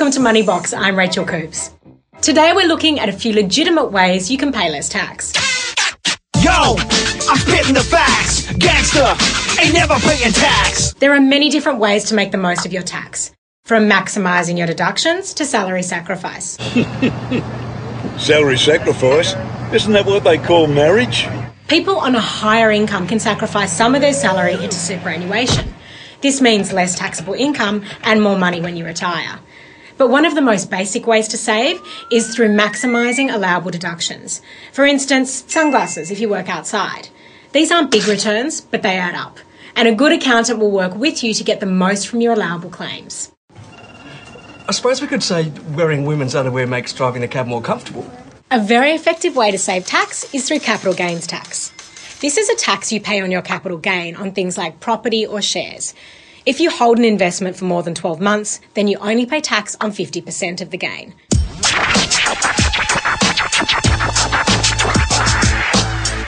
Welcome to Money Box. I'm Rachel Coops. Today we're looking at a few legitimate ways you can pay less tax. Yo, I'm spitting the facts. Gangster ain't never paying tax. There are many different ways to make the most of your tax, from maximising your deductions to salary sacrifice. Salary sacrifice? Isn't that what they call marriage? People on a higher income can sacrifice some of their salary into superannuation. This means less taxable income and more money when you retire. But one of the most basic ways to save is through maximising allowable deductions. For instance, sunglasses if you work outside. These aren't big returns, but they add up. And a good accountant will work with you to get the most from your allowable claims. I suppose we could say wearing women's underwear makes driving the cab more comfortable. A very effective way to save tax is through capital gains tax. This is a tax you pay on your capital gain on things like property or shares. If you hold an investment for more than 12 months, then you only pay tax on 50% of the gain.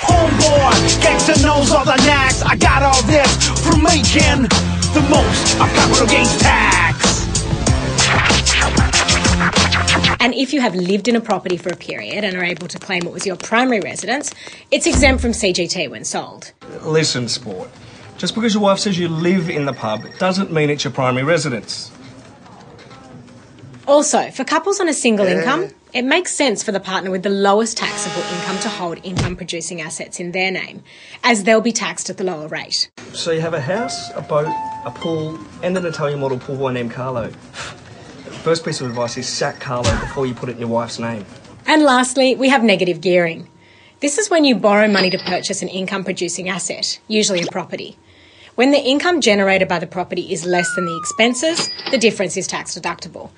Homeboy, gangster knows all the knacks. I got all this from making the most of capital gains tax. And if you have lived in a property for a period and are able to claim it was your primary residence, it's exempt from CGT when sold. Listen, sport. Just because your wife says you live in the pub doesn't mean it's your primary residence. Also, for couples on a single income, it makes sense for the partner with the lowest taxable income to hold income-producing assets in their name, as they'll be taxed at the lower rate. So you have a house, a boat, a pool, and an Italian model pool boy named Carlo. First piece of advice is sack Carlo before you put it in your wife's name. And lastly, we have negative gearing. This is when you borrow money to purchase an income-producing asset, usually a property. When the income generated by the property is less than the expenses, the difference is tax deductible.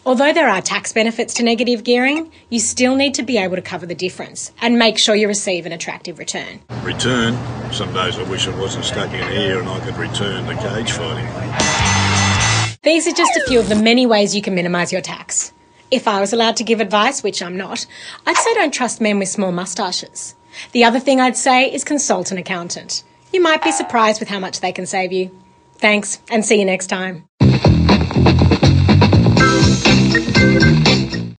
Although there are tax benefits to negative gearing, you still need to be able to cover the difference and make sure you receive an attractive return. Return? Some days I wish I wasn't stuck in here and I could return to cage fighting. These are just a few of the many ways you can minimise your tax. If I was allowed to give advice, which I'm not, I'd say don't trust men with small moustaches. The other thing I'd say is consult an accountant. You might be surprised with how much they can save you. Thanks, and see you next time.